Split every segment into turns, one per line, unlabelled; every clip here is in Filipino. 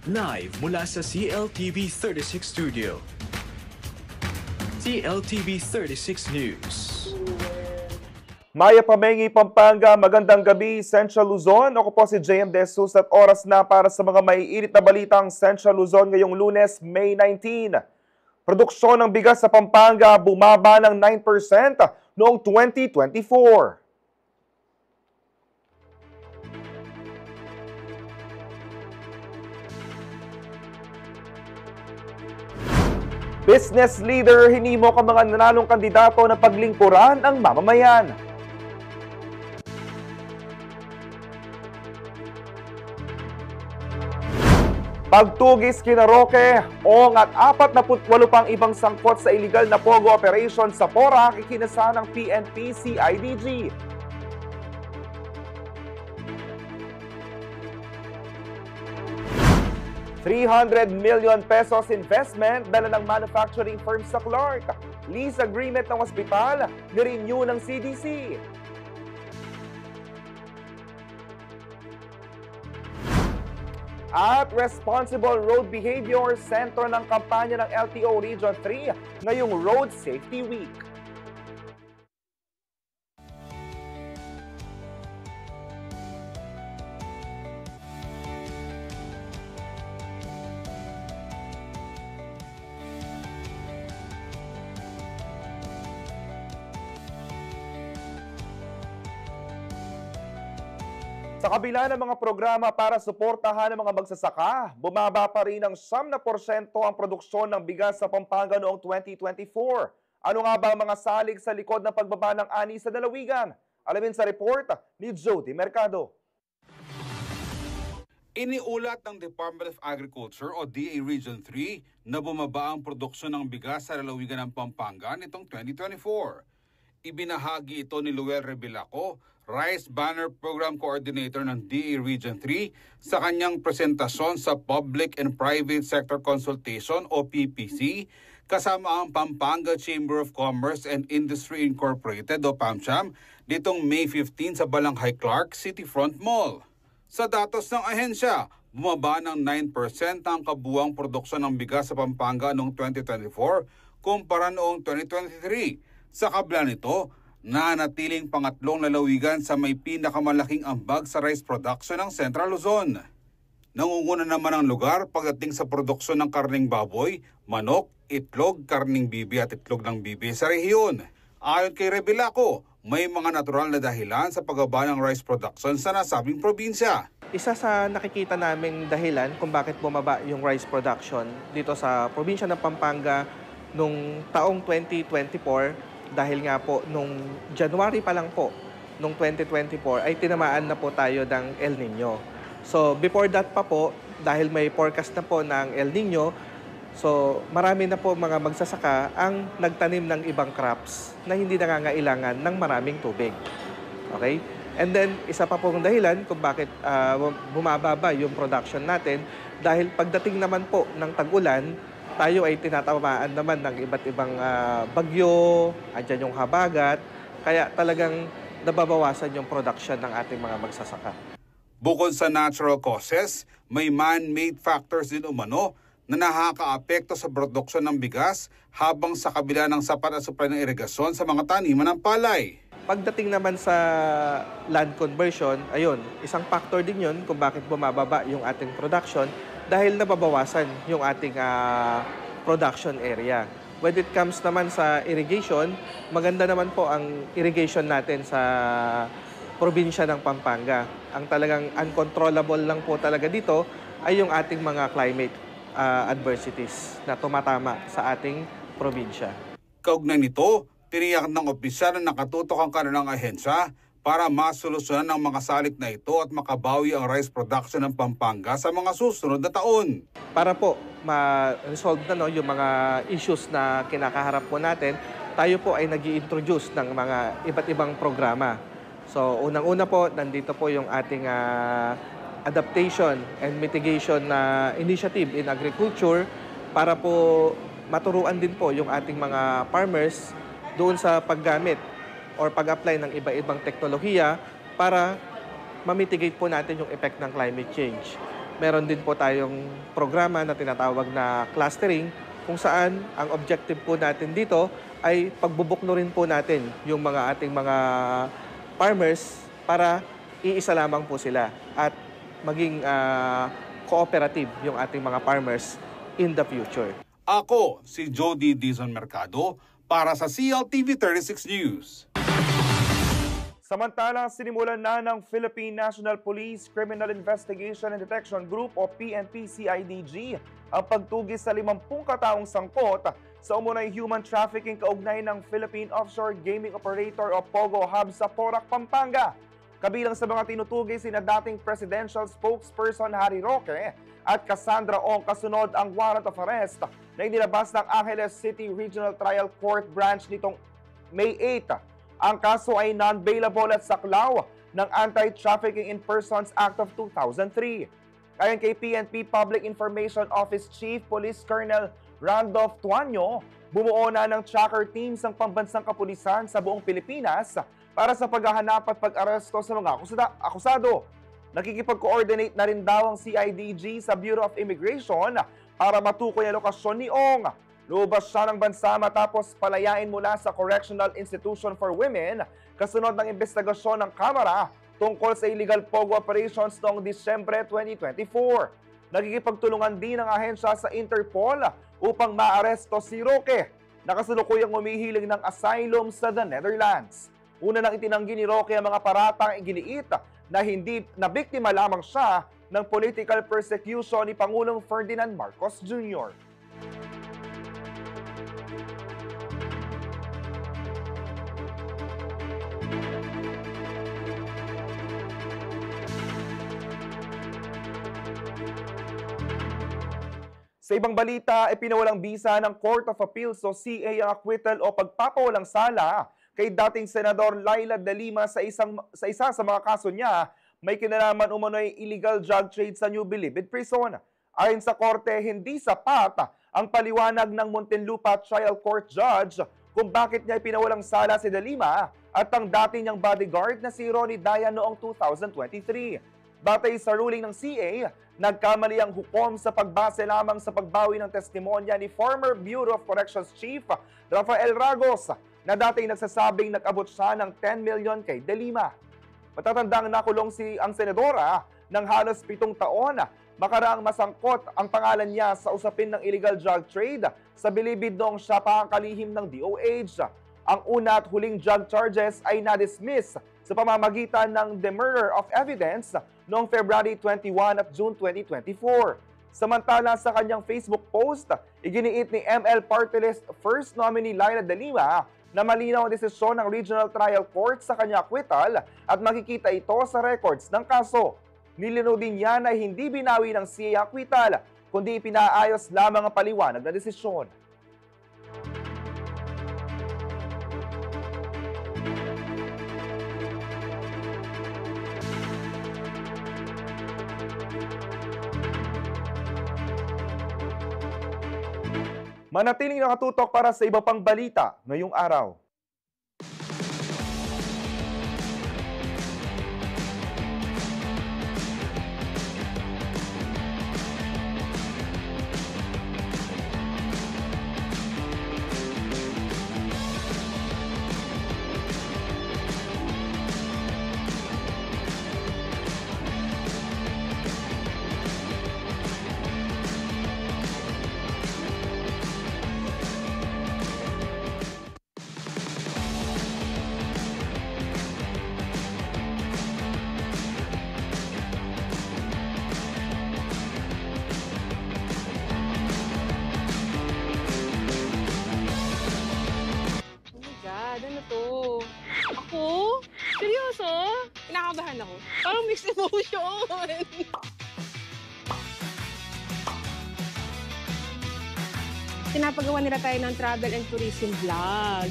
Live mula sa CLTV 36 Studio. CLTV 36 News.
Maya Pamengi, Pampanga, magandang gabi, Central Luzon. Ako po si JM De Jesus at oras na para sa mga maiinit na balitang Central Luzon ngayong Lunes, May 19. Produksyon ng bigas sa Pampanga bumaba ng 9% noong 2024. Business leader, hinimok ang mga nanalong kandidato na paglingkuran ang mamamayan. Pagtugis kina Roque, Ong at 48 pang ibang sangkot sa illegal na pogo operation sa Porac ikinasa ng PNP CIDG. ₱300 million investment dala ng manufacturing firm sa Clark. Lease agreement ng ospital, ni-renew ng CDC. At Responsible Road Behavior, sentro ng kampanya ng LTO Region 3 ngayong Road Safety Week. Sa kabila ng mga programa para suportahan ng mga magsasaka, bumaba pa rin ng 9% ang produksyon ng bigas sa Pampanga noong 2024. Ano nga ba ang mga salig sa likod ng pagbaba ng ani sa lalawigan? Alamin sa report ni Jody Mercado.
Iniulat ng Department of Agriculture o DA Region 3 na bumaba ang produksyon ng bigas sa lalawigan ng Pampanga nitong 2024. Ibinahagi ito ni Luel Rebilaco, Rice Banner Program Coordinator ng DA Region 3 sa kanyang presentasyon sa Public and Private Sector Consultation o PPC kasama ang Pampanga Chamber of Commerce and Industry Incorporated o PAMCHAM nitong May 15 sa Balanghay Clark Cityfront Mall. Sa datos ng ahensya, bumaba ng 9% ang kabuuang produksyon ng bigas sa Pampanga noong 2024 kumpara noong 2023. Sa kabila nito, nanatiling pangatlong lalawigan sa may pinakamalaking ambag sa rice production ng Central Luzon. Nangunguna naman ang lugar pagdating sa produksyon ng karning baboy, manok, itlog, karning bibi at itlog ng bibi sa rehiyon. Ayon kay Rebilaco, may mga natural na dahilan sa pagbaba ng rice production sa nasabing probinsya.
Isa sa nakikita naming dahilan kung bakit bumaba yung rice production dito sa probinsya ng Pampanga nung taong 2024 dahil nga po nung January pa lang po nung 2024 ay tinamaan na po tayo ng El Nino. So before that pa po, dahil may forecast na po ng El Nino, so marami na po mga magsasaka ang nagtanim ng ibang crops na hindi nangangailangan ng maraming tubig. Okay? And then isa pa pong dahilan kung bakit bumababa yung production natin dahil pagdating naman po ng tag-ulan, tayo ay tinatamaan naman ng iba't ibang bagyo, andyan yung habagat, kaya talagang nababawasan yung production ng ating mga magsasaka.
Bukod sa natural causes, may man-made factors din umano na nakakaapekto sa produksyon ng bigas habang sa kabila ng sapat na supply ng irigasyon sa mga taniman ng palay.
Pagdating naman sa land conversion, ayun, isang factor din yun kung bakit bumababa yung ating production dahil nababawasan yung ating production area. When it comes naman sa irrigation, maganda naman po ang irrigation natin sa probinsya ng Pampanga. Ang talagang uncontrollable lang po talaga dito ay yung ating mga climate adversities na tumatama sa ating probinsya.
Kaugnay nito, tiniyak ng opisyal na nakatutok ang kanilang ahensya para masolusyonan ang mga salik na ito at makabawi ang rice production ng Pampanga sa mga susunod na taon.
Para po ma-resolve na yung mga issues na kinakaharap po natin, tayo po ay nag-i-introduce ng mga iba't ibang programa. So unang-una po, nandito po yung ating adaptation and mitigation initiative in agriculture para po maturuan din po yung ating mga farmers doon sa paggamit or pag-apply ng iba-ibang teknolohiya para ma-mitigate po natin yung effect ng climate change. Meron din po tayong programa na tinatawag na clustering kung saan ang objective po natin dito ay pagbubuklo rin po natin yung mga ating mga farmers para iisa lamang po sila at maging cooperative yung ating mga farmers in the future.
Ako, si Jody Dizon Mercado para sa CLTV 36 News.
Samantalang sinimulan na ng Philippine National Police Criminal Investigation and Detection Group o PNP-CIDG ang pagtugis sa 50 kataong sangkot sa umunay human trafficking kaugnay ng Philippine Offshore Gaming Operator o POGO Hub sa Porac, Pampanga. Kabilang sa mga tinutugis sina dating Presidential Spokesperson Harry Roque at Cassandra Ong kasunod ang warrant of arrest na inilabas ng Angeles City Regional Trial Court Branch nitong May 8. Ang kaso ay non-bailable at saklaw ng Anti-Trafficking in Persons Act of 2003. Ayon kay PNP Public Information Office Chief Police Colonel Randolph Tuanyo, bumuo na ng tracker teams ang pambansang kapulisan sa buong Pilipinas para sa paghahanap at pag-aresto sa mga akusado. Nakikipag-coordinate na rin daw ang CIDG sa Bureau of Immigration para matukoy ang lokasyon ni Ong. Lumabas siya ng bansa matapos palayain mula sa Correctional Institution for Women kasunod ng investigasyon ng Kamara tungkol sa illegal POGO operations noong Disyembre 2024. Nakikipagtulungan din ang ahensya sa Interpol upang maaresto si Roque, na kasalukuyang humihiling ng asylum sa the Netherlands. Una nang itinanggi ni Roque ang mga paratang iginiit na hindi na biktima lamang siya ng political persecution ni Pangulong Ferdinand Marcos Jr. Sa ibang balita, pinawalang bisa ng Court of Appeals o CA ang acquittal o pagpapawalang sala kay dating Senador Laila De Lima sa isa sa mga kaso niya may kinalaman umano'y illegal drug trade sa New Bilibid Prison. Ayon sa korte, hindi sapat ang paliwanag ng Muntinlupa Trial Court Judge kung bakit niya pinawalang sala si De Lima at ang dati niyang bodyguard na si Ronnie Dayan noong 2023. Batay sa ruling ng CA, nagkamali ang hukom sa pagbase lamang sa pagbawi ng testimonya ni former Bureau of Corrections Chief Rafael Ragos na dating nagsasabing nag-abot siya ng 10 million kay De Lima. Matatandang nakulong ang senadora ng halos 7 taon makaraang masangkot ang pangalan niya sa usapin ng illegal drug trade sa Bilibid noong siya pa ang kalihim ng DOH. Ang una at huling drug charges ay na-dismiss sa pamamagitan ng demurrer of evidence noong February 21 at June 2024. Samantala sa kanyang Facebook post, iginiit ni ML Party List First Nominee Laila De Lima na malinaw ang desisyon ng Regional Trial Court sa kanyang acquittal at makikita ito sa records ng kaso. Nilinaw din niya na hindi binawi ng CA acquittal, kundi pinaayos lamang ang paliwanag na desisyon. Manatiling nakatutok para sa iba pang balita ngayong araw.
Ako? Seryoso? Kinakabahan ako. Parang mixed emotion. Pinapagawa nila tayo ng travel and tourism vlog.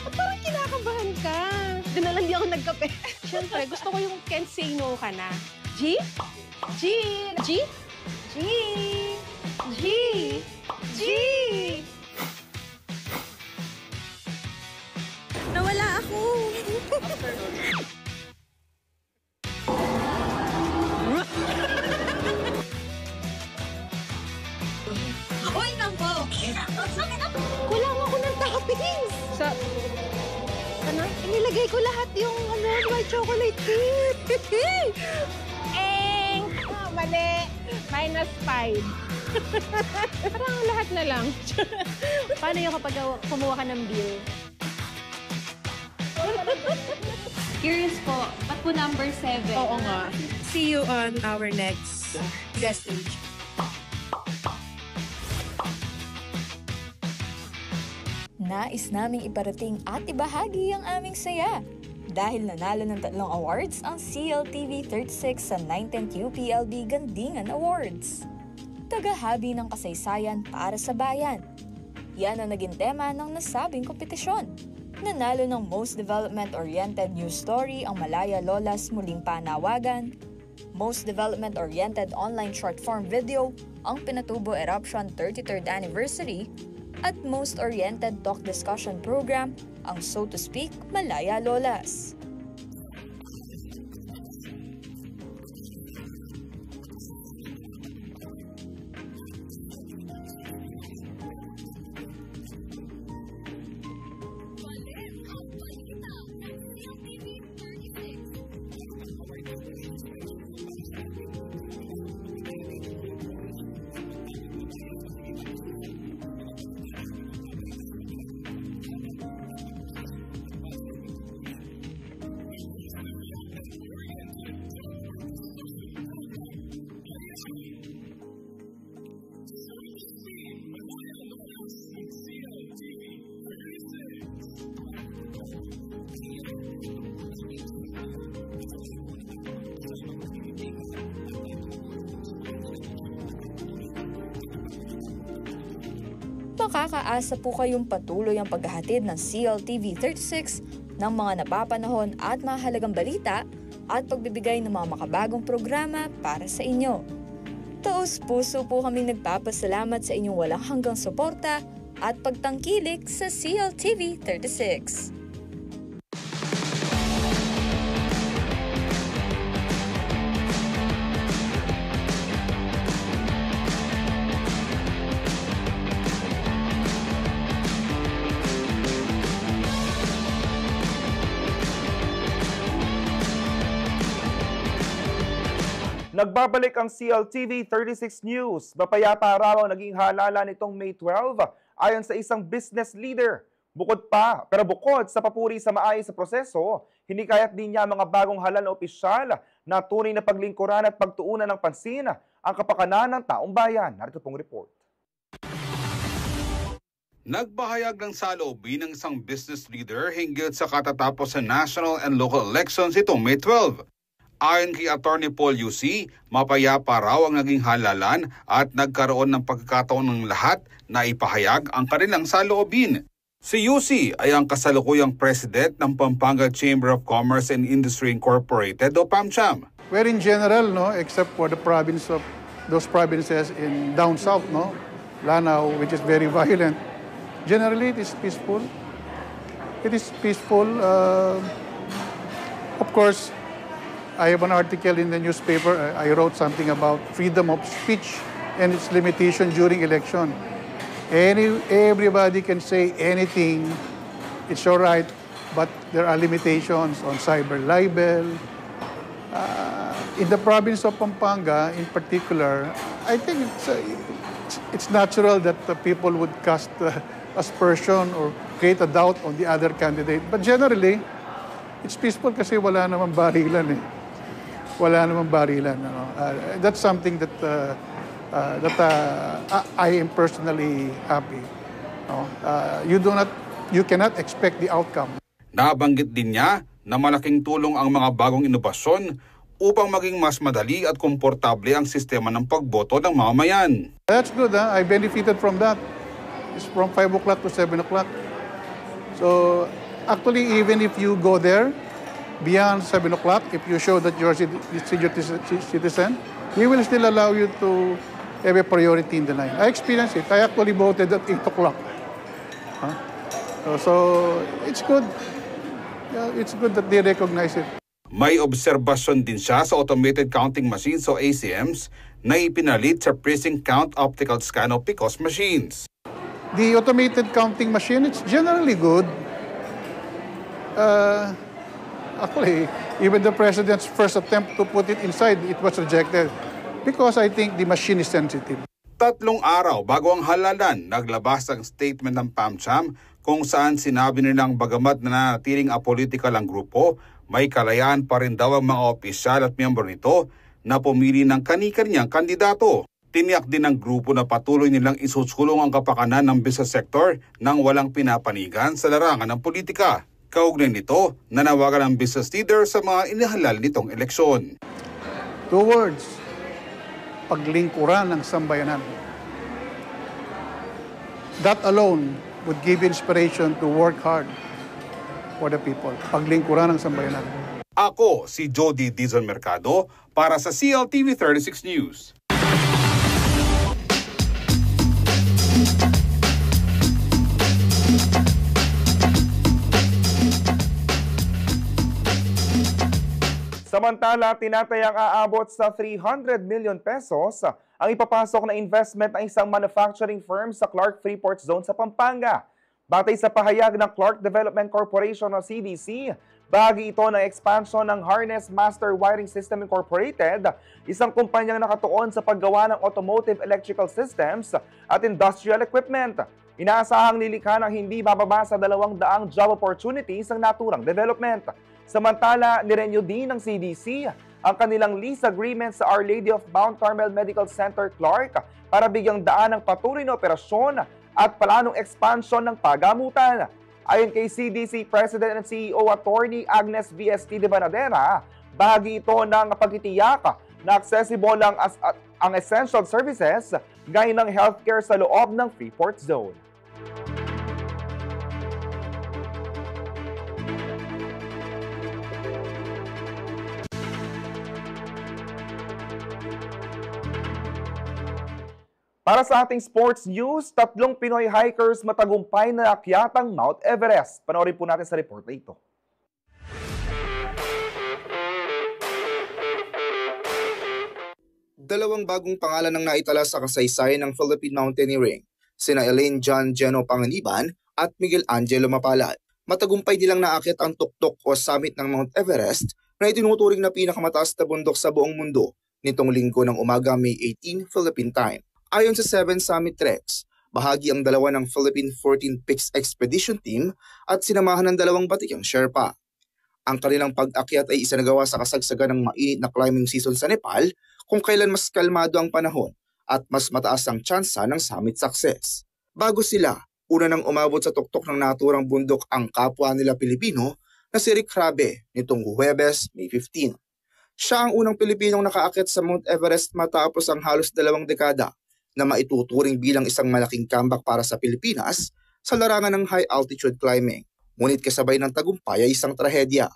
At parang kinakabahan ka. Doon na lang di ako nagkape. Siyempre, gusto ko yung can't say no ka na. G? G? G? G? G? G? Nawala ako. ko lahat yung white chocolate chip. Mali. -5. Parang lahat na lang. Paano yung kapag kumuha ka ng bill?
Curious po, ba't po number 7?
Oo nga.
See you on our next guest stage.
Nais naming iparating at ibahagi ang aming saya. Dahil nanalo ng 3 awards ang CLTV 36 sa 19th UPLB Gandingan Awards. Tagahabi ng kasaysayan para sa bayan. Yan ang naging tema ng nasabing kompetisyon. Nanalo ng Most Development-Oriented News Story ang Malaya Lolas Muling Panawagan, Most Development-Oriented Online Short Form Video ang Pinatubo Eruption 33rd Anniversary, at Most Oriented Talk Discussion Program ang So to Speak Malaya Lolas. Makakaasa po kayong patuloy ang paghahatid ng CLTV 36 ng mga napapanahon at mahalagang balita at pagbibigay ng mga makabagong programa para sa inyo. Taos-puso po kami nagpapasalamat sa inyong walang hanggang suporta at pagtangkilik sa CLTV 36.
Nagbabalik ang CLTV 36 News. Mapayapa raw ang naging halala nitong May 12 ayon sa isang business leader. Bukod sa papuri sa maayos sa proseso, hinikayat din niya mga bagong halal na opisyal na tunay na paglingkuran at pagtuunan ng pansin ang kapakanan ng taong bayan. Narito pong report.
Nagbahayag ng saloobin ng isang business leader hinggil sa katatapos sa national and local elections itong May 12. Ayon kay Attorney Paul Yusi, mapayapa raw ang naging halalan at nagkaroon ng pagkakataon ng lahat na ipahayag ang kanilang saloobin. Si Yusi ay ang kasalukuyang president ng Pampanga Chamber of Commerce and Industry Incorporated o PAMCHAM.
Where in general, except for the province of those provinces in down south, Lanao, which is very violent, generally it is peaceful. It is peaceful. Of course, I have an article in the newspaper. I wrote something about freedom of speech and its limitation during election. Everybody can say anything. It's all right, but there are limitations on cyber libel. In the province of Pampanga, in particular, I think it's natural that the people would cast aspersion or create a doubt on the other candidate. But generally, it's peaceful kasi wala namang barilan . Wala namang barilan. That's something that I am personally happy. You cannot expect the outcome.
Nabanggit din niya na malaking tulong ang mga bagong inobasyon upang maging mas madali at komportable ang sistema ng pagboto ng mamamayan.
That's good. I benefited from that. It's from 5 o'clock to 7 o'clock. So actually, even if you go there, beyond 7 o'clock, if you show that you're a senior citizen, we will still allow you to have a priority in the line. I experienced it. I actually voted at 8 o'clock. So it's good. It's good that they recognize it.
May obserbasyon din siya sa automated counting machines o ACMs na ipinalit sa precinct count optical scan o PCOS machines.
The automated counting machine, it's generally good. Actually, even the president's first attempt to put it inside, it was rejected because I think the machine is sensitive.
3 araw bago ang halalan, naglabas ang statement ng PAMCHAM kung saan sinabi nilang bagamat na nanatiling apolitical ang grupo, may kalayaan pa rin daw ang mga opisyal at miyembro nito na pumili ng kani-kaniyang kandidato. Tiniyak din ng grupo na patuloy nilang isusulong ang kapakanan ng business sector nang walang pinapanigan sa larangan ng politika. Kaugnay nito, nanawagan ang business leader sa mga inihalal nitong eleksyon.
2 words, paglingkuran ng sambayanan. That alone would give inspiration to work hard for the people. Paglingkuran ng sambayanan.
Ako si Jody Dizon Mercado para sa CLTV 36 News.
Samantala, tinatayang aabot sa 300 million pesos ang ipapasok na investment ng isang manufacturing firm sa Clark Freeport Zone sa Pampanga. Batay sa pahayag ng Clark Development Corporation o CDC, bahagi ito ng expansion ng Harness Master Wiring System Incorporated, isang kumpanyang nakatuon sa paggawa ng automotive electrical systems at industrial equipment. Inaasahang lilikha ng hindi bababa sa 200 job opportunities ang naturang development. Samantala, nirenew din ng CDC ang kanilang lease agreement sa Our Lady of Mount Carmel Medical Center, Clark, para bigyang daan ng patuloy na operasyon at planong expansion ng pagamutan. Ayon kay CDC President and CEO Attorney Agnes V.S.T. de Banadera, bahagi ito ng pagtitiyak na accessible ang essential services gaya ng healthcare sa loob ng Freeport Zone. Para sa ating sports news, 3 Pinoy hikers matagumpay na akyat ang Mount Everest. Panoorin po natin sa report na ito.
Dalawang bagong pangalan ang naitala sa kasaysayan ng Philippine Mountaineering, sina Elaine John Geno Panganiban at Miguel Angelo Mapalad. Matagumpay nilang naakyat ang tuktok o summit ng Mount Everest na itinuturing na pinakamataas na bundok sa buong mundo nitong linggo ng umaga May 18 Philippine Time. Ayon sa 7 Summit Treks, bahagi ang dalawa ng Philippine 14 Peaks Expedition Team at sinamahan ng 2 batikang Sherpa. Ang kanilang pag-akyat ay isinagawa sa kasagsagan ng mainit na climbing season sa Nepal kung kailan mas kalmado ang panahon at mas mataas ang tsansa ng summit success. Bago sila, una nang umabot sa tuktok ng naturang bundok ang kapwa nila Pilipino na si Rick Crabe nitong Huwebes, May 15. Siya ang unang Pilipinong nakaakyat sa Mount Everest matapos ang halos 2 dekada na maituturing bilang isang malaking comeback para sa Pilipinas sa larangan ng high-altitude climbing. Ngunit kasabay ng tagumpay ay isang trahedya.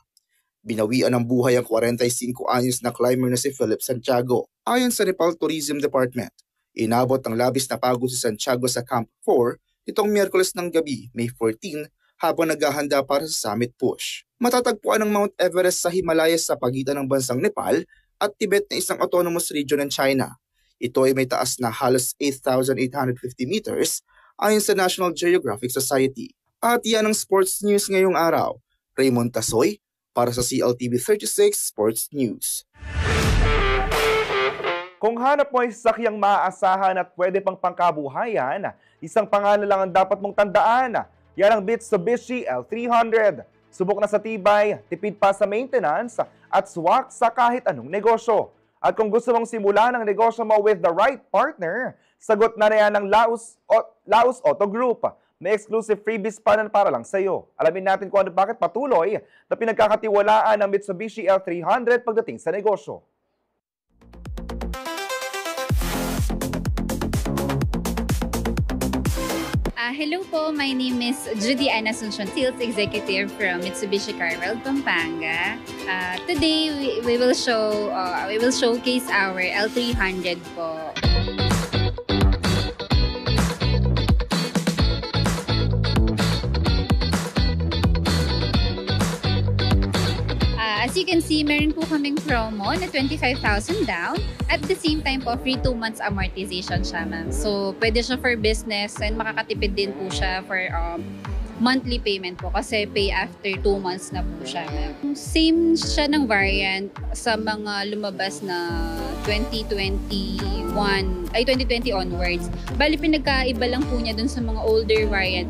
Binawian ng buhay ang 45 anyos na climber na si Philip Santiago. Ayon sa Nepal Tourism Department, inabot ang labis na pagod si Santiago sa Camp 4 itong Miyerkules ng gabi, May 14, habang naghahanda para sa summit push. Matatagpuan ang Mount Everest sa Himalayas sa pagitan ng bansang Nepal at Tibet na isang autonomous region ng China. Ito ay may taas na halos 8,850 meters ayon sa National Geographic Society. At yan ang sports news ngayong araw. Raymond Tasoy para sa CLTV 36 Sports News.
Kung hanap mo ay sasakyang maaasahan at pwede pang pangkabuhayan, isang pangalan lang ang dapat mong tandaan. Yan ang Mitsubishi L300. Subok na sa tibay, tipid pa sa maintenance at swak sa kahit anong negosyo. At kung gusto mong simulan ang negosyo mo with the right partner, sagot na riyan ng Laos Auto Group. May exclusive freebies pa na para lang sa iyo. Alamin natin kung ano bakit patuloy na pinagkakatiwalaan ng Mitsubishi L300 pagdating sa negosyo.
Hello po, my name is Judy Ana Asuncion, Sales Executive from Mitsubishi Car World, Pampanga. Today we will showcase our L300 po. As you can see, meron po kaming promo na 25,000 down. At the same time po, free 2 months amortization siya, ma'am. So, pwede siya for business and makakatipid din po siya for monthly payment po kasi pay after 2 months na po siya. Same siya ng variant sa mga lumabas na 2020 onwards. Bali, pinagkaiba lang po niya dun sa mga older variant,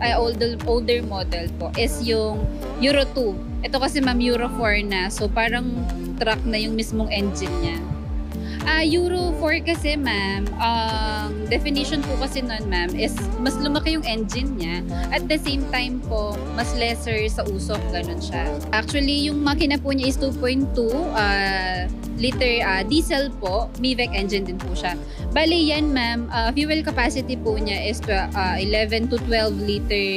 older model po is yung Euro 2. Ito kasi ma'am Euro 4 na, so parang truck na yung mismong engine niya. Euro 4 kasi ma'am, definition po kasi nun ma'am is mas lumaki yung engine niya at the same time po mas lesser sa usok, ganun siya. Actually yung makina po niya is 2.2 liter diesel po, MIVEC engine din po siya. Bali yan ma'am, fuel capacity po niya is 11 to 12 liter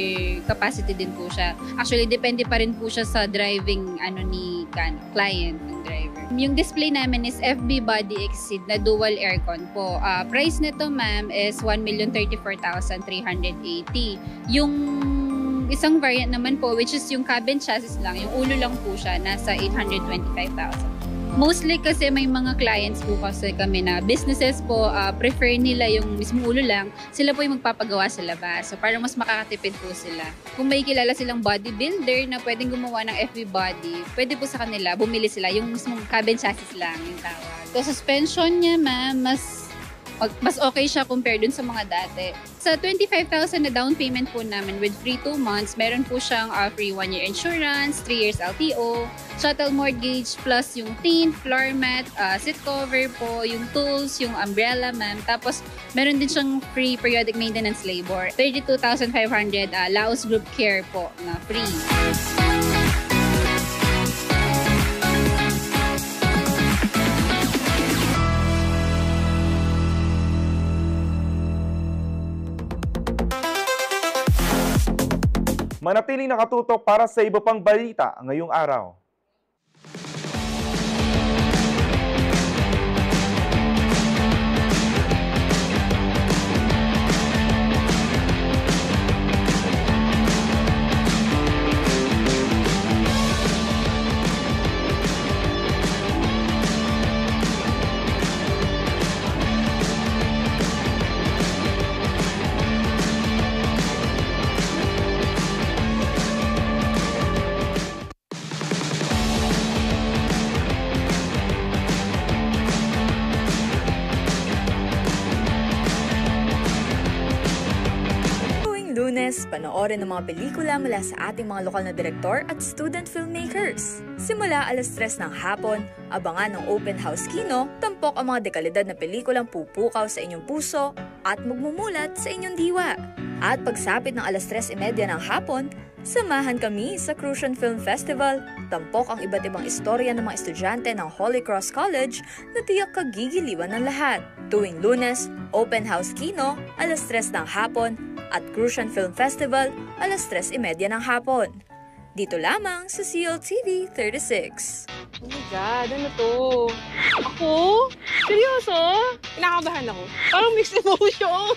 capacity din po siya. Actually depende pa rin po siya sa driving ni client ng driver. Yung display namin is FB Body Exceed na dual aircon po. Price nito ma'am is 1,034,380. Yung isang variant naman po which is yung cabin chassis lang, yung ulo lang po siya, nasa 825,000. Mostly kasi may mga clients po kasi kami na businesses po, prefer nila yung mismo ulo lang, sila po yung magpapagawa sa labas. So parang mas makakatipid po sila. Kung may kilala silang bodybuilder na pwedeng gumawa ng FB body, pwede po sa kanila, bumili sila yung mismong cabin chassis lang yung tawag. So suspension niya ma'am, mas okay siya compared dun sa mga dati. Sa 25,000 na down payment po namin with free 2 months, meron po siyang free 1-year insurance, 3 years LTO, shuttle mortgage, plus yung tint, floor mat, seat cover po, yung tools, yung umbrella ma'am. Tapos meron din siyang free periodic maintenance labor. 32,500 Laos Group Care po na free.
Manatiling nakatutok para sa iba pang balita ngayong araw.
Lunes, panoorin ang mga pelikula mula sa ating mga lokal na direktor at student filmmakers. Simula 3:00 ng hapon, abangan ng Open House Kino, tampok ang mga dekalidad na pelikulang pupukaw sa inyong puso at magmumulat sa inyong diwa. At pagsapit ng 3:30 ng hapon, samahan kami sa Crucian Film Festival. Tampok ang iba't ibang istorya ng mga estudyante ng Holy Cross College na tiyak kagigiliwan ng lahat. Tuwing Lunes, Open House Kino, 3:00 ng hapon, at Crucian Film Festival, 3:30 ng hapon. Dito lamang sa CLTV 36.
Oh my God, ano to? Ako? Seryoso? Kinakabahan ako. Parang mixed emotion.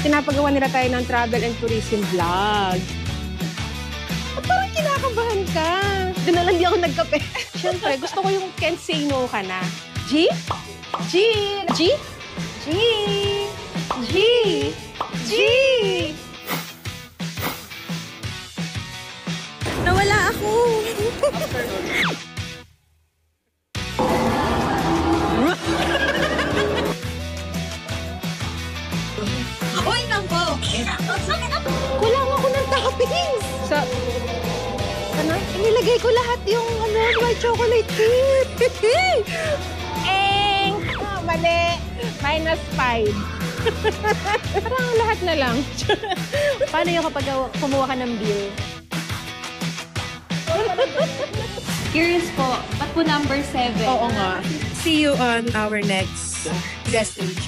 Pinapagawa nila tayo ng travel and tourism vlog. At parang kinakabahan ka. Doon na lang di ako nagkape. Siyempre, gusto ko yung can't say no ka na. G? G! G? G! G! G! Nawala ako!
Hoy, tampo!
Kulang ako ng toppings! Inilagay ko lahat yung white chocolate chip! Mali! -5. Parang lahat na lang. Paano yung kapag kumuha ka ng beer?
Curious po, ba't po number 7?
Oo nga. See you on our next guest stage.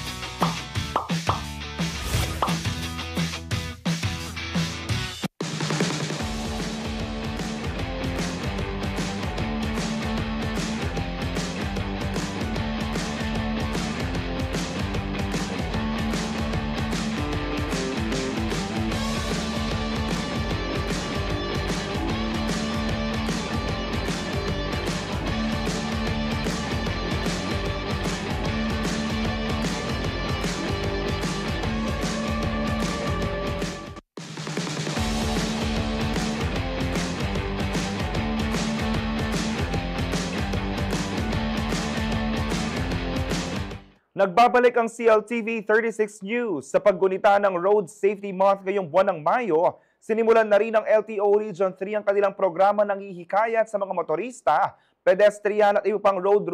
Nagbabalik ang CLTV 36 News sa paggunita ng Road Safety Month ngayong buwan ng Mayo. Sinimulan na rin ng LTO Region 3 ang kanilang programa ng hihikayat sa mga motorista, pedestrian at iba pang road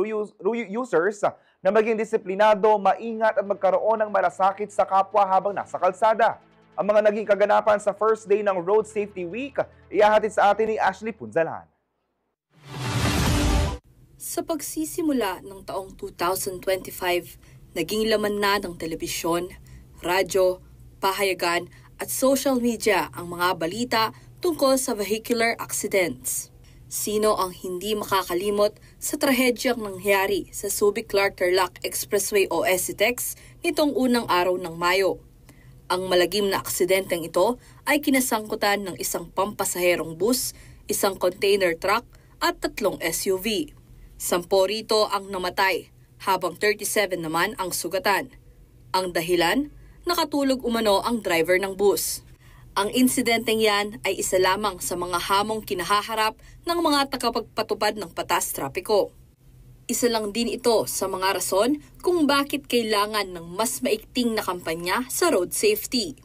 users na maging disiplinado, maingat at magkaroon ng malasakit sa kapwa habang nasa kalsada. Ang mga naging kaganapan sa first day ng Road Safety Week, ihahatid sa atin ni Ashley Punzalan.
Sa pagsisimula ng taong 2025, naging laman na ng telebisyon, radyo, pahayagan at social media ang mga balita tungkol sa vehicular accidents. Sino ang hindi makakalimot sa trahedyang nangyari sa Subic-Clark-Tarlac Expressway o SCTEX nitong unang araw ng Mayo? Ang malagim na aksidenteng ito ay kinasangkutan ng isang pampasaherong bus, isang container truck at 3 SUV. 10 rito ang namatay, habang 37 naman ang sugatan. Ang dahilan, nakatulog umano ang driver ng bus. Ang insidenteng yan ay isa lamang sa mga hamong kinahaharap ng mga tagapagpatupad ng batas trapiko. Isa lang din ito sa mga rason kung bakit kailangan ng mas maikting na kampanya sa road safety.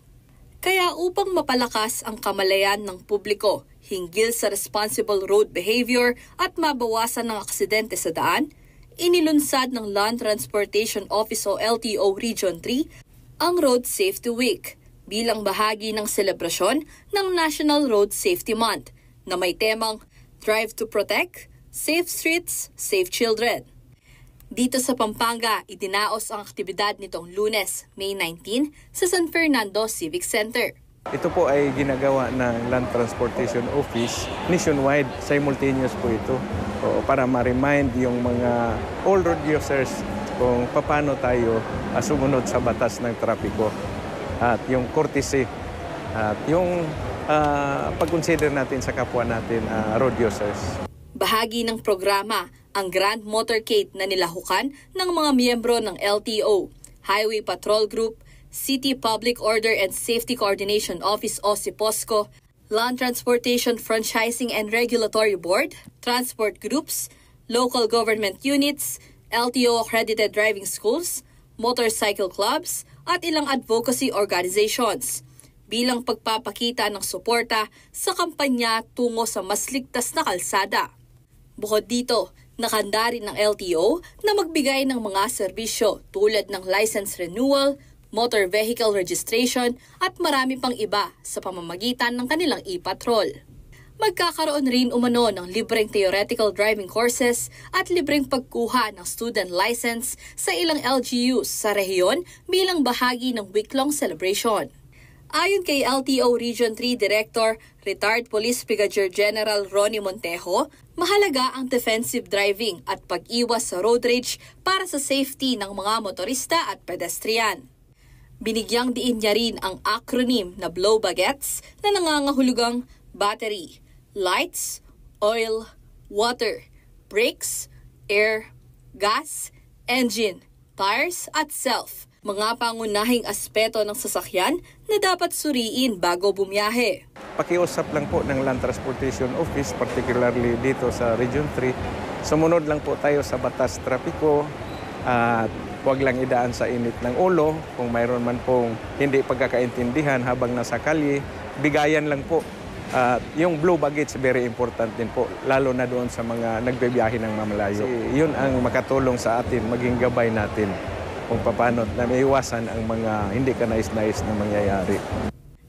Kaya upang mapalakas ang kamalayan ng publiko hinggil sa responsible road behavior at mabawasan ng aksidente sa daan, inilunsad ng Land Transportation Office o LTO Region 3 ang Road Safety Week bilang bahagi ng selebrasyon ng National Road Safety Month na may temang Drive to Protect, Safe Streets, Safe Children. Dito sa Pampanga, itinaos ang aktibidad nitong Lunes, May 19 sa San Fernando Civic Center.
Ito po ay ginagawa ng Land Transportation Office nationwide. Simultaneous po ito para ma-remind yung mga all road users kung paano tayo sumunod sa batas ng trapiko at yung courtesy at yung pag-consider natin sa kapwa natin road users.
Bahagi ng programa ang Grand Motorcade na nilahukan ng mga miyembro ng LTO, Highway Patrol Group, City Public Order and Safety Coordination Office o SIPOSCO, Land Transportation Franchising and Regulatory Board, transport groups, local government units, LTO-accredited driving schools, motorcycle clubs, at ilang advocacy organizations bilang pagpapakita ng suporta sa kampanya tungo sa mas ligtas na kalsada. Bukod dito, nakahanda rin ng LTO na magbigay ng mga serbisyo tulad ng license renewal, motor vehicle registration at marami pang iba sa pamamagitan ng kanilang e-patrol. Magkakaroon rin umano ng libreng theoretical driving courses at libreng pagkuha ng student license sa ilang LGUs sa rehiyon bilang bahagi ng week-long celebration. Ayon kay LTO Region 3 Director, Retired Police Brigadier General Ronnie Montejo, mahalaga ang defensive driving at pag-iwas sa road rage para sa safety ng mga motorista at pedestrian. Binigyang diin niya rin ang acronym na BLOW Bagets na nangangahulugang battery, lights, oil, water, brakes, air, gas, engine, tires at self. Mga pangunahing aspeto ng sasakyan na dapat suriin bago bumiyahe.
Pakiusap lang po ng Land Transportation Office, particularly dito sa Region 3, sumunod lang po tayo sa batas trapiko at huwag lang idaan sa init ng ulo. Kung mayroon man pong hindi pagkakaintindihan habang nasa kalye, bigayan lang po. Yung blue baggage, very important din po, lalo na doon sa mga nagbibiyahe ng mamalayo. Yun ang makatulong sa atin, maging gabay natin kung paano na maiwasan ang mga hindi ka nais-nais na mangyayari.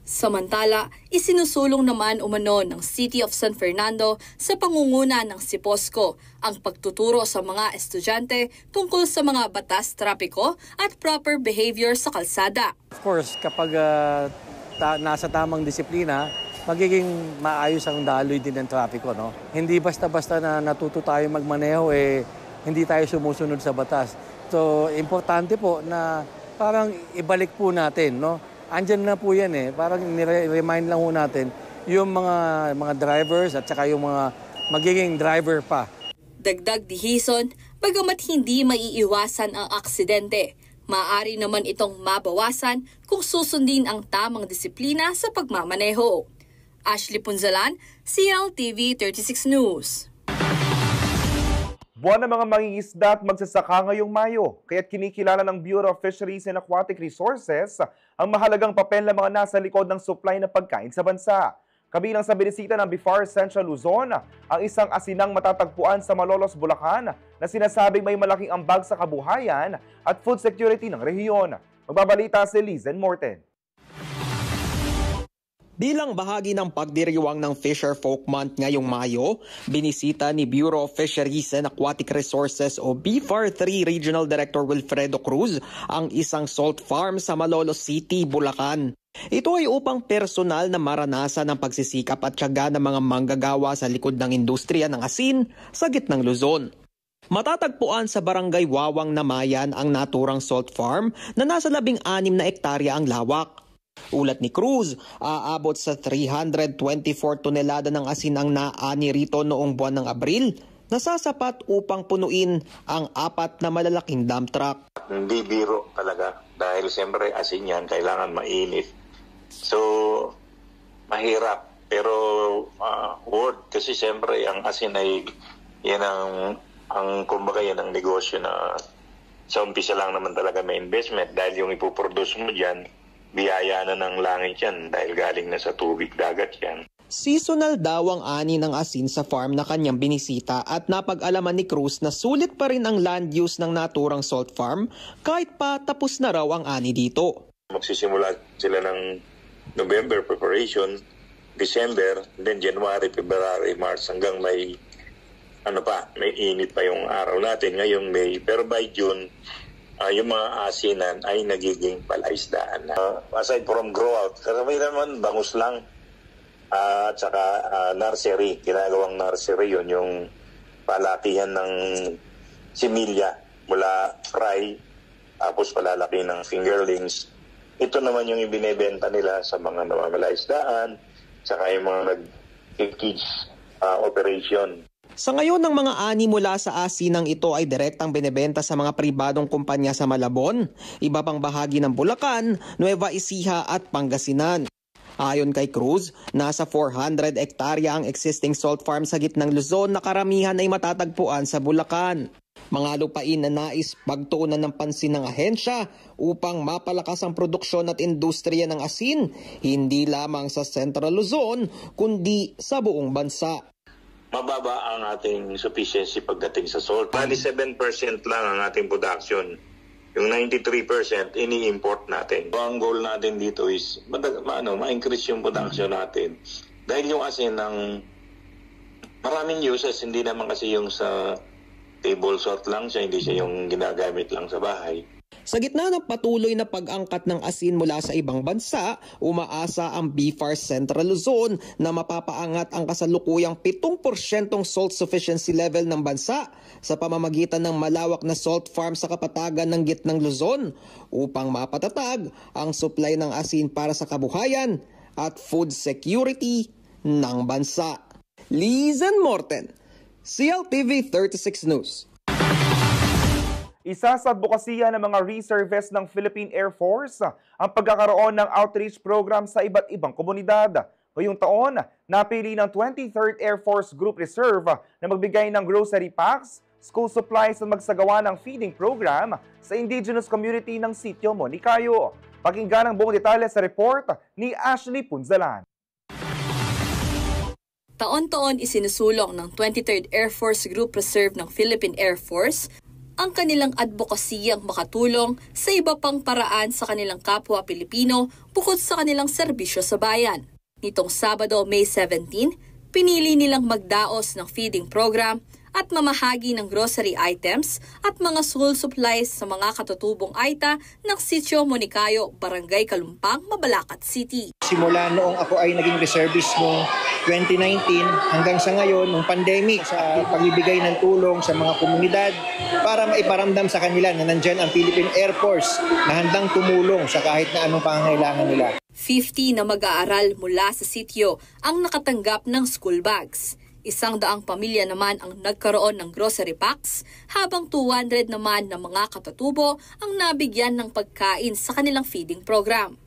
Samantala, isinusulong naman umano ng City of San Fernando sa pangunguna ng SIPOSCO ang pagtuturo sa mga estudyante tungkol sa mga batas trapiko at proper behavior sa kalsada.
Of course, kapag nasa tamang disiplina, magiging maayos ang daloy din ng trapiko. No? Hindi basta-basta na natuto tayo magmaneho, hindi tayo sumusunod sa batas. So, importante po na parang ibalik po natin, no? Andyan na po yan parang nire-remind lang po natin yung mga drivers at saka yung mga magiging driver pa.
Dagdag dihison, bagamat hindi maiiwasan ang aksidente, maaari naman itong mabawasan kung susundin ang tamang disiplina sa pagmamaneho. Ashley Punzalan, CLTV 36 News.
Buwan ng mga mangingisda at magsasaka ngayong Mayo, kaya't kinikilala ng Bureau of Fisheries and Aquatic Resources ang mahalagang papel ng mga nasa likod ng supply ng pagkain sa bansa. Kabilang sa binisita ng BIFAR Central Luzon, ang isang asinang matatagpuan sa Malolos, Bulacan na sinasabing may malaking ambag sa kabuhayan at food security ng rehiyon. Magbabalita si Lizen Morten.
Bilang bahagi ng pagdiriwang ng Fisher Folk Month ngayong Mayo, binisita ni Bureau of Fisheries and Aquatic Resources o BIFAR 3 Regional Director Wilfredo Cruz ang isang salt farm sa Malolos City, Bulacan. Ito ay upang personal na maranasan ang pagsisikap at tiyaga ng mga manggagawa sa likod ng industriya ng asin sa gitnang Luzon. Matatagpuan sa Barangay Wawang Namayan ang naturang salt farm na nasa 16 na ektarya ang lawak. Ulat ni Cruz, aabot sa 324 tonelada ng asin ang naani rito noong buwan ng Abril, nasasapat upang punuin ang 4 na malalaking dump truck.
Hindi biro talaga dahil siyempre asin yan, kailangan mainit. So, mahirap. Pero word kasi siyempre ang asin ay yan ang kumbaga yan ang negosyo na sa umpisa lang naman talaga may investment dahil yung ipoproduce mo dyan, biyaya na ng langit yan dahil galing na sa tubig, dagat yan.
Seasonal daw ang ani ng asin sa farm na kanyang binisita at napag-alaman ni Cruz na sulit pa rin ang land use ng naturang salt farm kahit pa tapos na raw ang ani dito.
Magsisimula sila ng November preparation, December, then January, February, March hanggang may init pa yung araw natin ngayong May. Pero by June, yung mga asinan ay nagiging palaisdaan. Aside from grow out, karamihan naman bangus lang at saka nursery. Ginagawang nursery yun, yung palakihan ng similya mula fry, tapos palalaki ng fingerlings. Ito naman yung ibinebenta nila sa mga namamalaisdaan, saka yung mga nag-kids operation.
Sa ngayon, ng mga ani mula sa asinang ito ay direktang binebenta sa mga pribadong kumpanya sa Malabon, iba pang bahagi ng Bulacan, Nueva Ecija at Pangasinan. Ayon kay Cruz, nasa 400 hektarya ang existing salt farm sa gitnang Luzon na karamihan ay matatagpuan sa Bulacan. Mga lupain na nais pagtuunan ng pansin ng ahensya upang mapalakas ang produksyon at industriya ng asin, hindi lamang sa Central Luzon, kundi sa buong bansa.
Mababa ang ating sufficiency pagdating sa salt. 97% lang ang ating production. Yung 93% ini-import natin. Ang goal natin dito is ma-increase yung production natin. Dahil yung asin ng maraming uses, hindi naman kasi yung sa table salt lang siya, hindi siya yung ginagamit lang sa bahay.
Sa gitna ng patuloy na pag-angkat ng asin mula sa ibang bansa, umaasa ang BIFAR Central Luzon na mapapaangat ang kasalukuyang 7% salt sufficiency level ng bansa sa pamamagitan ng malawak na salt farm sa kapatagan ng gitnang Luzon upang mapatatag ang supply ng asin para sa kabuhayan at food security ng bansa. Lizen Morten, CLTV 36 News.
Isa sa advokasya ng mga reservists ng Philippine Air Force ang pagkakaroon ng outreach program sa iba't ibang komunidad. Ngayong taon, napili ng 23rd Air Force Group Reserve na magbigay ng grocery packs, school supplies at magsagawa ng feeding program sa indigenous community ng Sitio Monicayo. Pakinggan ang buong detalye sa report ni Ashley Punzalan.
Taon-taon isinusulong ng 23rd Air Force Group Reserve ng Philippine Air Force ang kanilang advokasiyang makatulong sa iba pang paraan sa kanilang kapwa Pilipino bukod sa kanilang serbisyo sa bayan. Nitong Sabado, May 17, pinili nilang magdaos ng feeding program at mamahagi ng grocery items at mga school supplies sa mga katutubong Aita ng Sitio Monicayo, Barangay Kalumpang, Mabalacat City.
Simula noong ako ay naging reservist noong 2019 hanggang sa ngayon, noong pandemic, sa pagbibigay ng tulong sa mga komunidad para maiparamdam sa kanila na nandyan ang Philippine Air Force na handang tumulong sa kahit na anong pangangailangan nila.
50 na mag-aaral mula sa sitio ang nakatanggap ng school bags. 100 pamilya naman ang nagkaroon ng grocery packs, habang 200 naman na mga katutubo ang nabigyan ng pagkain sa kanilang feeding program.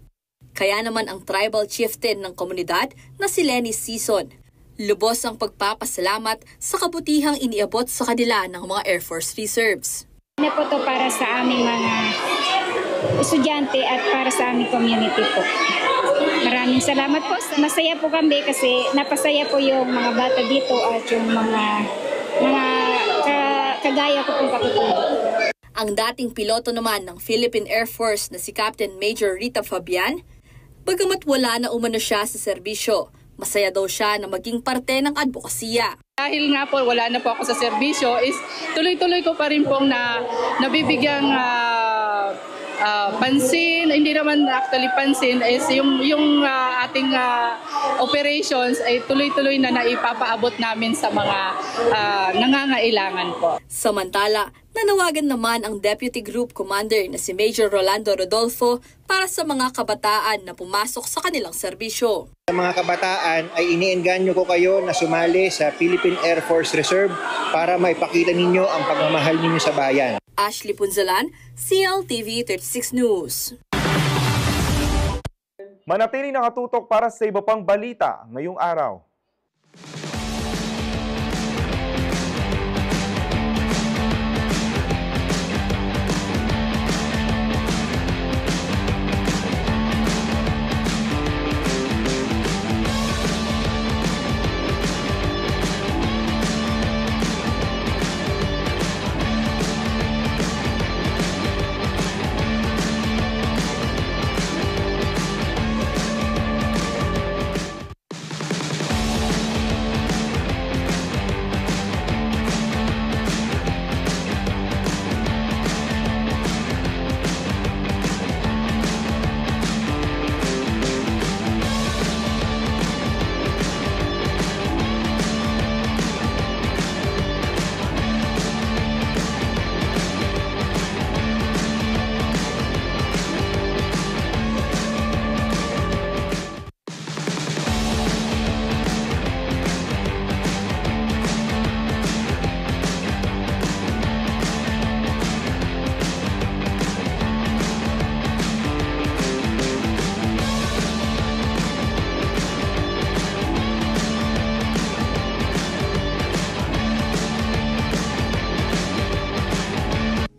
Kaya naman ang tribal chieftain ng komunidad na si Lenny Sison, Lubos ang pagpapasalamat sa kabutihang iniabot sa kanila ng mga Air Force Reserves.
Ano po to para sa aming mga estudyante at para sa aming community po. Maraming salamat po. Masaya po kami kasi napasaya po yung mga bata dito at yung mga kagaya ko pong katutulog.
Ang dating piloto naman ng Philippine Air Force na si Captain Major Rita Fabian, bagamat wala na umano siya sa serbisyo, masaya daw siya na maging parte ng advokasya.
Dahil nga po wala na po ako sa serbisyo, is tuloy-tuloy ko pa rin pong nabibigyang pansin, hindi naman actually pansin, is yung ating operations ay tuloy-tuloy na naipapaabot namin sa mga nangangailangan po.
Samantala, nanawagan naman ang Deputy Group Commander na si Major Rolando Rodolfo para sa mga kabataan na pumasok sa kanilang serbisyo.
Sa mga kabataan ay iniengganyo ko kayo na sumali sa Philippine Air Force Reserve para maipakita ninyo ang pagmamahal ninyo sa bayan.
Ashley Punzalan, CLTV 36 News.
Manatili nakatutok para sa iba pang balita ngayong araw.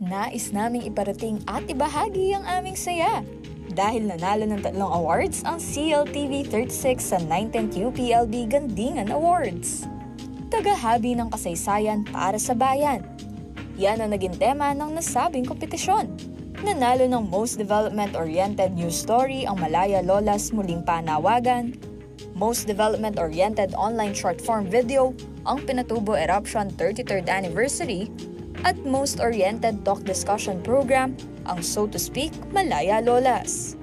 Nais naming iparating at ibahagi ang aming saya. Dahil nanalo ng 3 awards ang CLTV 36 sa 19th UPLB Gandingan Awards. Tagahabi ng kasaysayan para sa bayan. Yan ang naging tema ng nasabing kompetisyon. Nanalo ng Most Development-Oriented News Story ang Malaya Lolas Muling Panawagan, Most Development-Oriented Online Short Form Video ang Pinatubo Eruption 33rd Anniversary, at Most Oriented Talk Discussion Program ang So to Speak Malaya Lolas.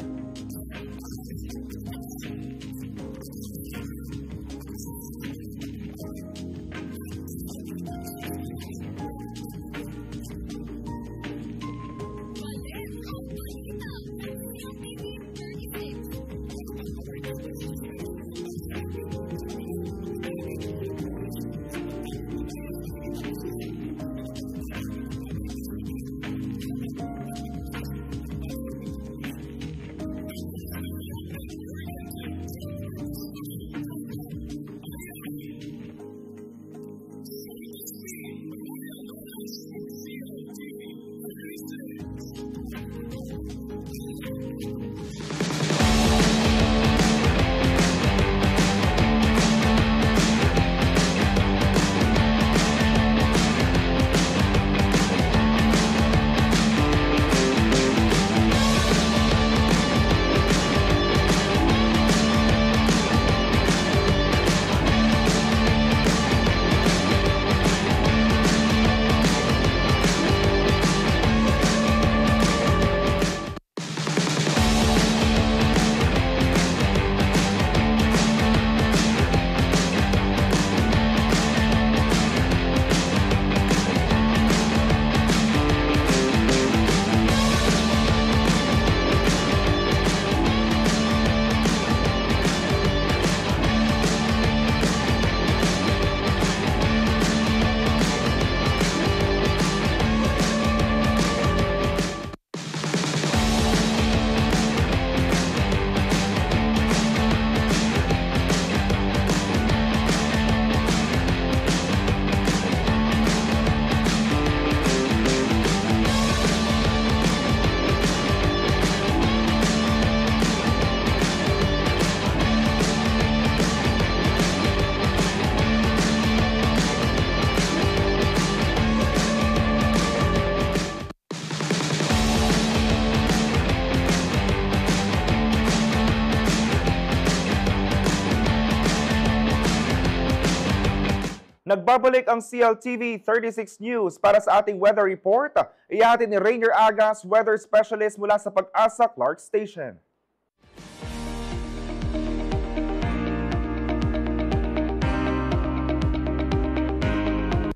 Nagbabalik ang CLTV 36 News para sa ating weather report. Ihatid ni Rainier Agas, weather specialist mula sa Pag-asa Clark Station.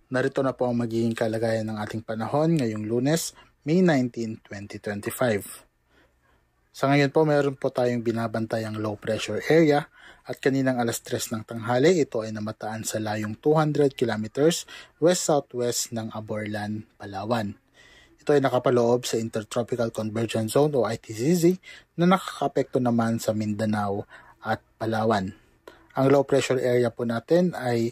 Narito na po ang magiging kalagayan ng ating panahon ngayong Lunes, May 19, 2025. Sa ngayon po, meron po tayong binabantayang low pressure area at kaninang alas 3 ng tanghali, ito ay namataan sa layong 200 kilometers west-southwest ng Aborlan, Palawan. Ito ay nakapaloob sa Intertropical Convergence Zone o ITCZ na nakakapekto naman sa Mindanao at Palawan. Ang low pressure area po natin ay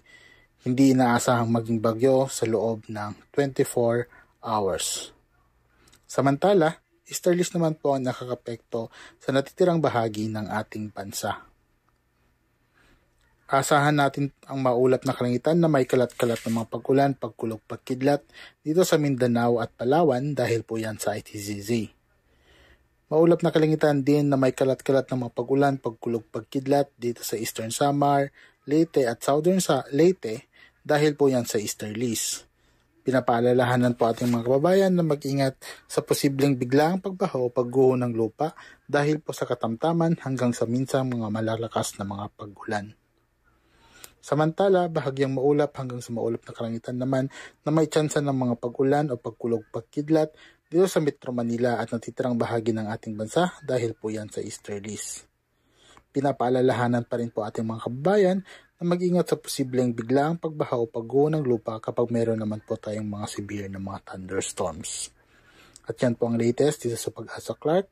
hindi inaasahang maging bagyo sa loob ng 24 hours. Samantala, easterlies naman po ang nakakapekto sa natitirang bahagi ng ating bansa. Asahan natin ang maulap na kalangitan na may kalat-kalat ng mga pag-ulan, pagkulog, pagkidlat dito sa Mindanao at Palawan dahil po yan sa ITCZ. Maulap na kalangitan din na may kalat-kalat ng mga pag-ulan, pagkulog, pagkidlat dito sa Eastern Samar, Leyte at Southern Leyte dahil po yan sa easterlies. Pinapaalalahanan po ating mga kababayan na mag-ingat sa posibleng biglaang pagbaha o pagguho ng lupa dahil po sa katamtaman hanggang sa minsang mga malalakas na mga pag-ulan. Samantala, bahagyang maulap hanggang sa maulap na kalangitan naman na may tsansa ng mga pag-ulan o pagkulog pagkidlat dito sa Metro Manila at natitirang bahagi ng ating bansa dahil po yan sa easterlies. Pinapaalalahanan pa rin po ating mga kababayan na mag-ingat sa posibleng biglaang pagbaha o pagguho ng lupa kapag meron naman po tayong mga severe na mga thunderstorms. At yan po ang latest dito sa Pag-asa Clark.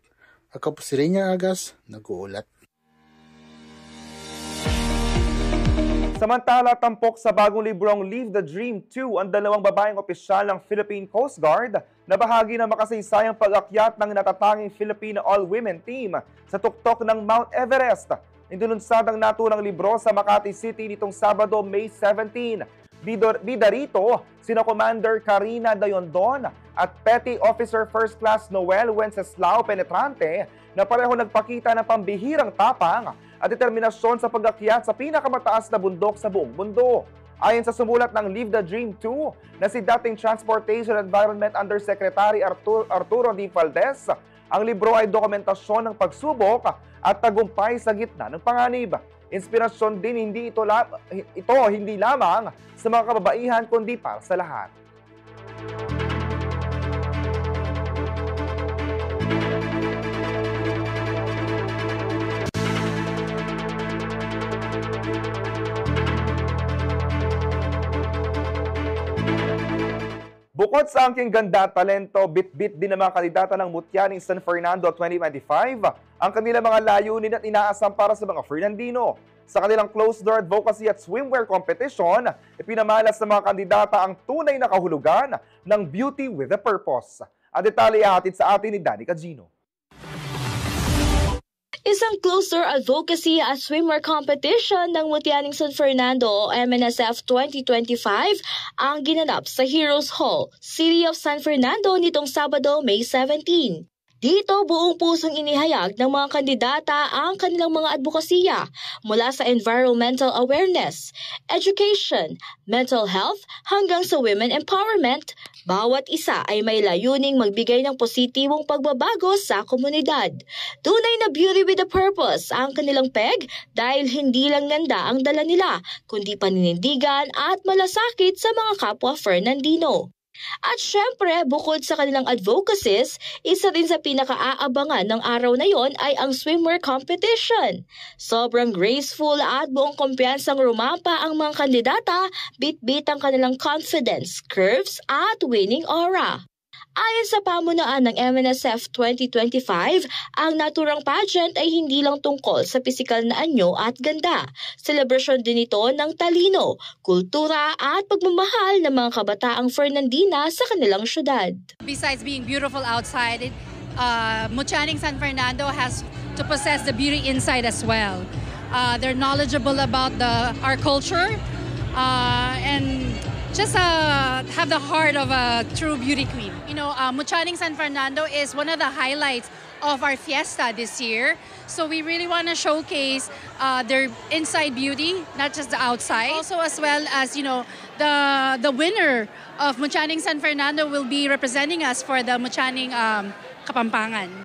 Ako po si Rainier Agas, nag-uulat.
Samantala, tampok sa bagong librong Live the Dream 2 ang dalawang babaeng opisyal ng Philippine Coast Guard na bahagi ng makasaysayang pag-akyat ng natatanging Filipino all-women team sa tuktok ng Mount Everest. Indinunsad ang naturang libro sa Makati City nitong Sabado, May 17. Bida rito, sina Commander Karina Dayondon at Petty Officer First Class Noel Wenceslao Penetrante na pareho nagpakita ng pambihirang tapang at determinasyon sa pag-akyat sa pinakamataas na bundok sa buong mundo. Ayon sa sumulat ng Live the Dream 2 na si dating Transportation Environment Undersecretary Arturo D. Valdez, ang libro ay dokumentasyon ng pagsubok at tagumpay sa gitna ng panganib. Inspirasyon din ito hindi lamang sa mga kababaihan kundi para sa lahat. Bukod sa angking ganda at talento, bit-bit din ng mga kandidata ng Mutyaning San Fernando 2025 ang kanilang mga layunin at inaasam para sa mga Fernandino. Sa kanilang closed-door advocacy at swimwear competition, ipinamalas ng mga kandidata ang tunay na kahulugan ng beauty with a purpose. Ang detalye ihatid sa atin ni Danny Cagino.
Isang closer advocacy at swimwear competition ng Mutyaning San Fernando o MNSF 2025 ang ginanap sa Heroes Hall, City of San Fernando nitong Sabado, May 17. Dito buong pusong inihayag ng mga kandidata ang kanilang mga advokasya mula sa environmental awareness, education, mental health hanggang sa women empowerment. Bawat isa ay may layuning magbigay ng positibong pagbabago sa komunidad. Tunay na beauty with a purpose ang kanilang peg dahil hindi lang ganda ang dala nila, kundi paninindigan at malasakit sa mga kapwa Fernandino. At syempre, bukod sa kanilang advocacies, isa din sa pinaka-aabangan ng araw na yon ay ang swimwear competition. Sobrang graceful at buong kumpiyansang rumapa ang mga kandidata, bit-bit ang kanilang confidence, curves at winning aura. Ayon sa pamunaan ng MNSF 2025, ang naturang pageant ay hindi lang tungkol sa pisikal na anyo at ganda. Selebrasyon din ito ng talino, kultura at pagmamahal ng mga kabataang Fernandina sa kanilang syudad.
Besides being beautiful outside, Mutyaning San Fernando has to possess the beauty inside as well. They're knowledgeable about our culture and just have the heart of a true beauty queen. You know, Mutyaning San Fernando is one of the highlights of our fiesta this year. So we really want to showcase their inside beauty, not just the outside. Also, as well as, you know, the winner of Muchaning San Fernando will be representing us for the Muchaning Kapampangan.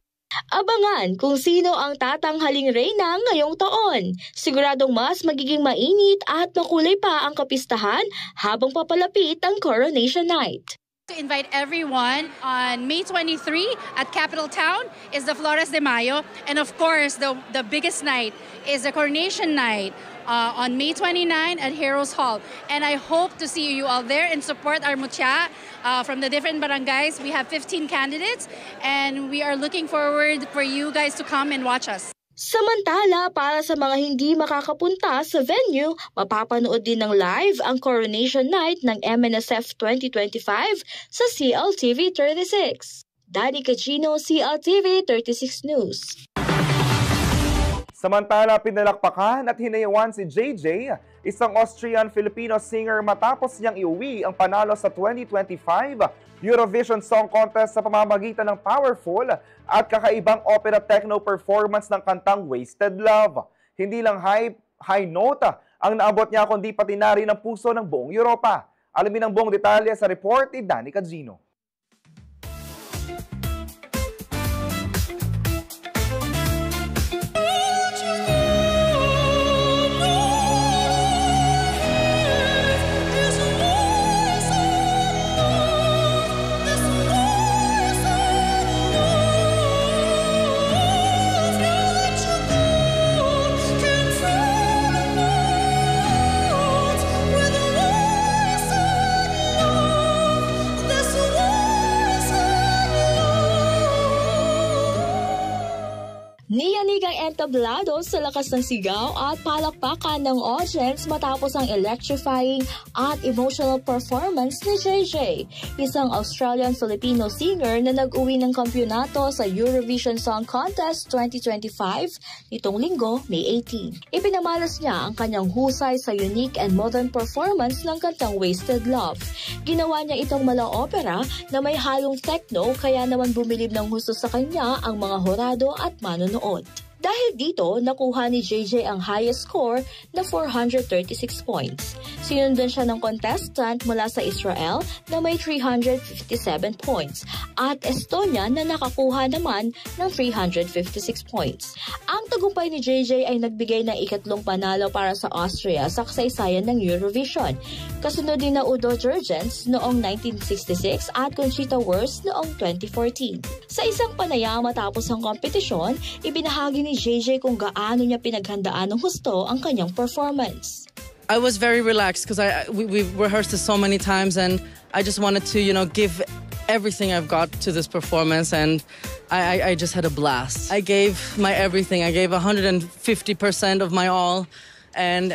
Abangan kung sino ang tatanghaling reyna ngayong taon. Siguradong mas magiging mainit at makulay pa ang kapistahan habang papalapit ang Coronation Night.
To invite everyone on May 23 at Capital Town is the Flores de Mayo, and of course the biggest night is the Coronation Night on May 29 at Heroes Hall. And I hope to see you all there and support our mucha from the different barangays. We have 15 candidates and we are looking forward for you guys to come and watch us.
Samantala, para sa mga hindi makakapunta sa venue, mapapanood din ng live ang Coronation Night ng MNSF 2025 sa CLTV 36. Danny Cagino, CLTV 36 News.
Samantala, pinalakpakan at hinayawan si JJ, isang Austrian-Filipino singer matapos niyang iuwi ang panalo sa 2025 Eurovision Song Contest sa pamamagitan ng powerful at kakaibang opera techno performance ng kantang Wasted Love. Hindi lang high note ang naabot niya kundi pati na rin ang puso ng buong Europa. Alamin ang buong detalye sa report ni Danny Cagino.
Niyanig ang entablado sa lakas ng sigaw at palakpakan ng audience matapos ang electrifying at emotional performance ni JJ, isang Australian-Filipino singer na nag-uwi ng kampyonato sa Eurovision Song Contest 2025 nitong linggo, May 18. Ipinamalas niya ang kanyang husay sa unique and modern performance ng kantang Wasted Love. Ginawa niya itong mala-opera na may halong techno kaya naman bumilib ng husto sa kanya ang mga horado at manonood. Dahil dito, nakuha ni JJ ang highest score na 436 points. Sinundan siya ng contestant mula sa Israel na may 357 points at Estonia na nakakuha naman ng 356 points. Ang tagumpay ni JJ ay nagbigay ng ikatlong panalo para sa Austria sa kasaysayan ng Eurovision. Kasunod din na Udo Jurgens noong 1966 at Conchita Wurst noong 2014. Sa isang panayam matapos ang kompetisyon, ibinahagi ni JJ kung gaano niya pinaghandaan ng husto ang kanyang performance.
I was very relaxed because we rehearsed this so many times and I just wanted to, you know, give everything I've got to this performance and I just had a blast. I gave my everything. I gave 150% of my all and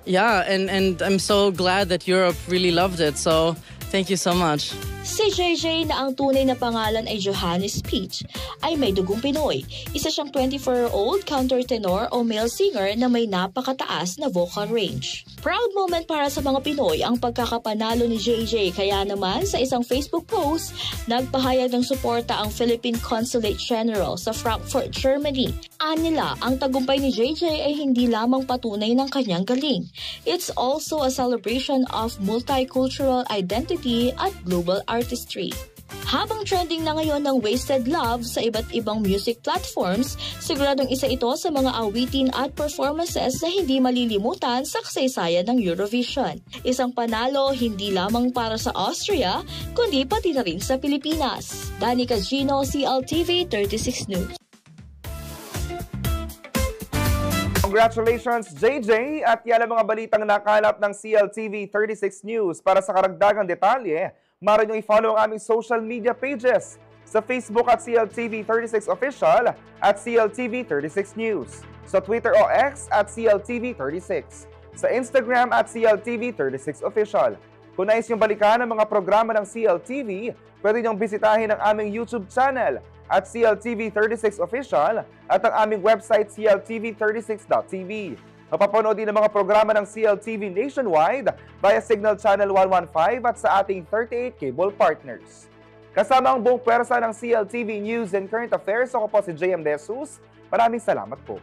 yeah, and I'm so glad that Europe really loved it. So thank you so much.
Si JJ na ang tunay na pangalan ay Johannes Peach ay may dugong Pinoy. Isa siyang 24-year-old countertenor o male singer na may napakataas na vocal range. Proud moment para sa mga Pinoy ang pagkakapanalo ni JJ kaya naman sa isang Facebook post, nagpahayag ng suporta ang Philippine Consulate General sa Frankfurt, Germany. Anila, ang tagumpay ni JJ ay hindi lamang patunay ng kanyang galing. It's also a celebration of multicultural identity at global artistry. Habang trending na ngayon ng Wasted Love sa iba't ibang music platforms, siguradong isa ito sa mga awitin at performances na hindi malilimutan sa kasaysayan ng Eurovision. Isang panalo hindi lamang para sa Austria, kundi pati na rin sa Pilipinas. Danny Cagino, CLTV 36 News.
Congratulations, JJ! At yan ang mga balitang nakalap ng CLTV 36 News. Para sa karagdagang detalye, maaari nyo i-follow ang aming social media pages sa Facebook at CLTV 36 Official at CLTV 36 News, sa Twitter o X at CLTV 36, sa Instagram at CLTV 36 Official. Kung nais yung balikan ang mga programa ng CLTV, pwede nyong bisitahin ang aming YouTube channel at CLTV 36 Official at ang aming website cltv36.tv. Mapapanood din ang mga programa ng CLTV nationwide via Signal Channel 115 at sa ating 38 cable partners. Kasama ang buong pwersa ng CLTV News and Current Affairs, ako po si JM De Jesus. Maraming salamat po.